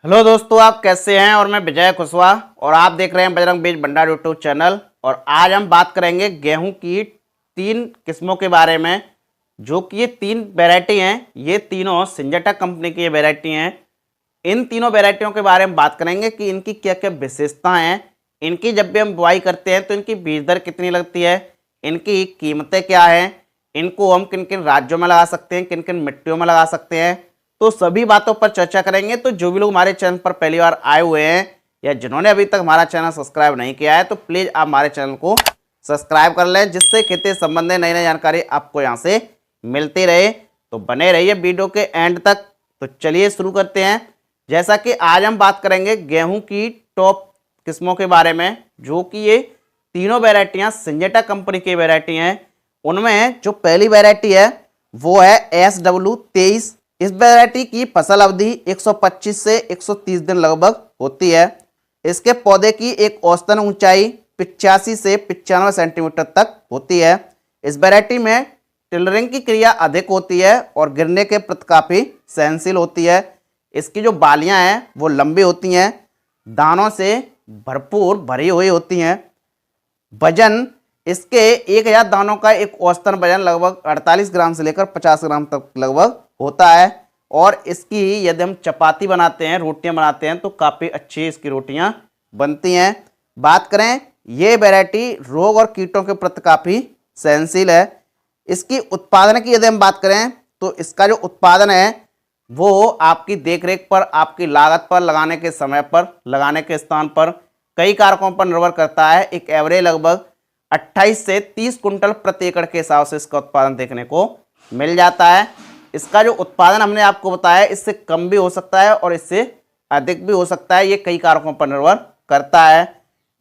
Hello दोस्तों, आप कैसे हैं। और मैं विजय कुशवाहा और आप देख रहे हैं बजरंग बीज भंडार यूट्यूब चैनल। और आज हम बात करेंगे गेहूं की 3 किस्मों के बारे में, जो कि ये 3 वैरायटी हैं। ये तीनों सिंजेंटा कंपनी की ये वैरायटी हैं। इन तीनों वैरायटियों के बारे में बात करेंगे कि इनकी क्या क्या विशेषताएं हैं। इनकी जब भी हम बुआई करते हैं तो इनकी बीज दर कितनी लगती है, इनकी कीमतें क्या हैं, इनको हम किन किन राज्यों में लगा सकते हैं, किन किन मिट्टियों में लगा सकते हैं। तो सभी बातों पर चर्चा करेंगे। तो जो भी लोग हमारे चैनल पर पहली बार आए हुए हैं या जिन्होंने अभी तक हमारा चैनल सब्सक्राइब नहीं किया है, तो प्लीज़ आप हमारे चैनल को सब्सक्राइब कर लें, जिससे खेती संबंधी नई नई जानकारी आपको यहाँ से मिलती रहे। तो बने रहिए वीडियो के एंड तक। तो चलिए शुरू करते हैं। जैसा कि आज हम बात करेंगे गेहूं की टॉप किस्मों के बारे में, जो कि ये तीनों वैरायटियां सिंजेंटा कंपनी की वैरायटी हैं। उनमें जो पहली वैरायटी है वो है SW23। इस वैरायटी की फसल अवधि 125 से 130 दिन लगभग होती है। इसके पौधे की एक औसतन ऊंचाई 85 से 95 सेंटीमीटर तक होती है। इस वैरायटी में टिलरिंग की क्रिया अधिक होती है और गिरने के प्रति काफ़ी सहनशील होती है। इसकी जो बालियां हैं वो लंबी होती हैं, दानों से भरपूर भरी हुई होती हैं। वजन इसके 1000 दानों का एक औसतन वजन लगभग 48 ग्राम से लेकर 50 ग्राम तक लगभग होता है। और इसकी यदि हम चपाती बनाते हैं, रोटियां बनाते हैं, तो काफ़ी अच्छी इसकी रोटियां बनती हैं। बात करें, ये वैरायटी रोग और कीटों के प्रति काफ़ी सहनशील है। इसकी उत्पादन की यदि हम बात करें तो इसका जो उत्पादन है वो आपकी देखरेख पर, आपकी लागत पर, लगाने के समय पर, लगाने के स्थान पर, कई कारकों पर निर्भर करता है। एक एवरेज लगभग 28 से 30 कुंटल प्रति एकड़ के हिसाब से इसका उत्पादन देखने को मिल जाता है। इसका जो उत्पादन हमने आपको बताया, इससे कम भी हो सकता है और इससे अधिक भी हो सकता है। ये कई कारकों पर निर्भर करता है।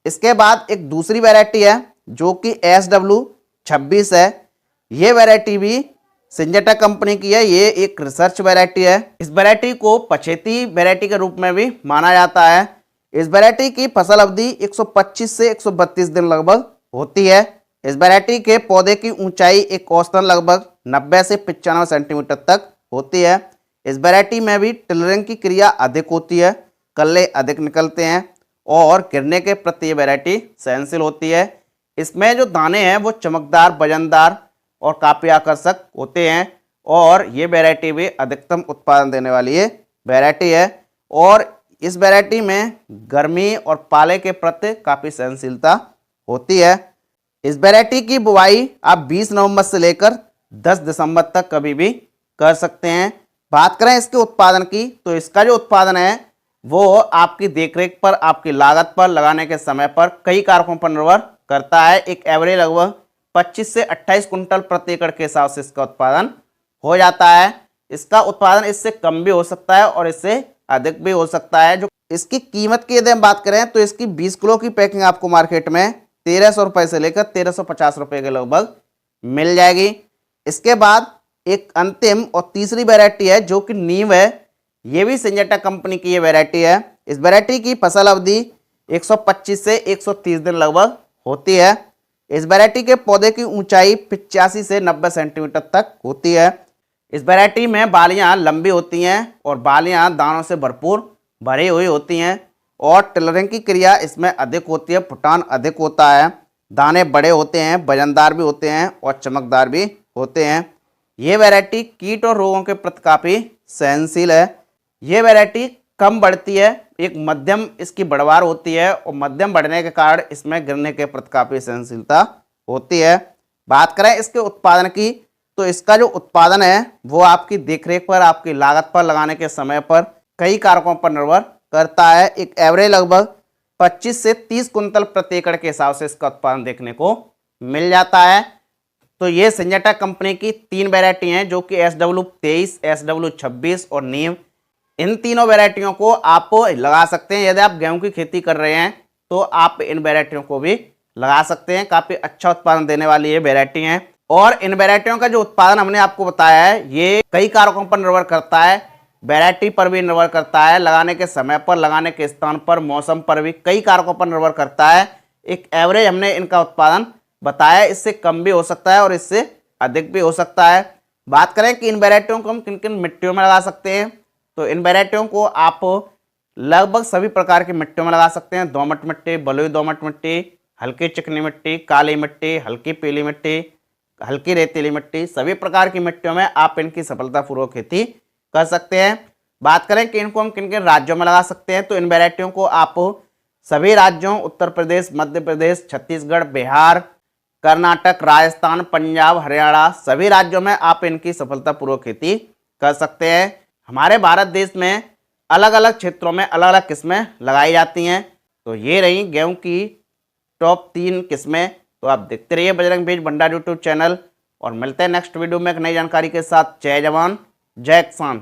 इसके बाद एक दूसरी वैरायटी है जो कि SW26 है। ये वैरायटी भी सिंजेंटा कंपनी की है। ये एक रिसर्च वैरायटी है। इस वैरायटी को पछेती वैरायटी के रूप में भी माना जाता है। इस वैरायटी की फसल अवधि 125 से 132 दिन लगभग होती है। इस वैरायटी के पौधे की ऊंचाई एक औसतन लगभग 90 से 95 सेंटीमीटर तक होती है। इस वैरायटी में भी टिलरिंग की क्रिया अधिक होती है, कल्ले अधिक निकलते हैं और गिरने के प्रति ये वैरायटी सहनशील होती है। इसमें जो दाने हैं वो चमकदार, वजनदार और काफ़ी आकर्षक होते हैं। और ये वैरायटी भी अधिकतम उत्पादन देने वाली ये वैरायटी है। और इस वैरायटी में गर्मी और पाले के प्रति काफ़ी सहनशीलता होती है। इस वैरायटी की बुवाई आप 20 नवंबर से लेकर 10 दिसंबर तक कभी भी कर सकते हैं। बात करें इसके उत्पादन की, तो इसका जो उत्पादन है वो आपकी देखरेख पर, आपकी लागत पर, लगाने के समय पर, कई कारकों पर निर्भर करता है। एक एवरेज लगभग 25 से 28 कुंटल प्रति एकड़ के हिसाब से इसका उत्पादन हो जाता है। इसका उत्पादन इससे कम भी हो सकता है और इससे अधिक भी हो सकता है। जो इसकी कीमत की यदि हम बात करें तो इसकी 20 किलो की पैकिंग आपको मार्केट में 1300 रुपये से लेकर 1350 रुपये के लगभग मिल जाएगी। इसके बाद एक अंतिम और तीसरी वैरायटी है जो कि नीम है। ये भी सिंजेंटा कंपनी की ये वैरायटी है। इस वैरायटी की फसल अवधि 125 से 130 दिन लगभग होती है। इस वैरायटी के पौधे की ऊंचाई 85 से 90 सेंटीमीटर तक होती है। इस वैरायटी में बालियां लंबी होती हैं और बालियां दानों से भरपूर भरी हुई होती हैं। और टिलरिंग की क्रिया इसमें अधिक होती है, फुटान अधिक होता है, दाने बड़े होते हैं, वजनदार भी होते हैं और चमकदार भी होते हैं। ये वैरायटी कीट और रोगों के प्रति काफ़ी सहनशील है। ये वैरायटी कम बढ़ती है, एक मध्यम इसकी बढ़वार होती है और मध्यम बढ़ने के कारण इसमें गिरने के प्रति काफ़ी सहनशीलता होती है। बात करें इसके उत्पादन की, तो इसका जो उत्पादन है वो आपकी देखरेख पर, आपकी लागत पर, लगाने के समय पर, कई कारकों पर निर्भर करता है। एक एवरेज लगभग 25 से 30 कुंतल प्रति एकड़ के हिसाब से इसका उत्पादन देखने को मिल जाता है। तो ये सिंजेंटा कंपनी की 3 वैरायटी हैं जो कि SW23, SW26 और नीम। इन तीनों वैरायटियों को आप लगा सकते हैं। यदि आप गेहूं की खेती कर रहे हैं तो आप इन वैरायटियों को भी लगा सकते हैं। काफ़ी अच्छा उत्पादन देने वाली ये वैरायटी हैं। और इन वैरायटियों का जो उत्पादन हमने आपको बताया है ये कई कारकों पर निर्भर करता है। वैरायटी पर भी निर्भर करता है, लगाने के समय पर, लगाने के स्थान पर, मौसम पर भी कई कारकों पर निर्भर करता है। एक एवरेज हमने इनका उत्पादन बताया, इससे कम भी हो सकता है और इससे अधिक भी हो सकता है। बात करें कि इन वैरायटियों को हम किन किन मिट्टियों में लगा सकते हैं, तो इन वैरायटियों को आप लगभग सभी प्रकार की मिट्टियों में लगा सकते हैं। दोमट मिट्टी, बलुई दोमट मिट्टी, हल्की चिकनी मिट्टी, काली मिट्टी, हल्की पीली मिट्टी, हल्की रेतीली मिट्टी, सभी प्रकार की मिट्टियों में आप इनकी सफलतापूर्वक खेती कर सकते हैं। बात करें कि इनको हम किन किन राज्यों में लगा सकते हैं, तो इन वैरायटियों को आप सभी राज्यों उत्तर प्रदेश, मध्य प्रदेश, छत्तीसगढ़, बिहार, कर्नाटक, राजस्थान, पंजाब, हरियाणा, सभी राज्यों में आप इनकी सफलतापूर्वक खेती कर सकते हैं। हमारे भारत देश में अलग अलग क्षेत्रों में अलग अलग किस्में लगाई जाती हैं। तो ये रही गेहूं की टॉप 3 किस्में। तो आप देखते रहिए बजरंग बीज भंडार यूट्यूब चैनल और मिलते हैं नेक्स्ट वीडियो में एक नई जानकारी के साथ। जय जवान जय किसान।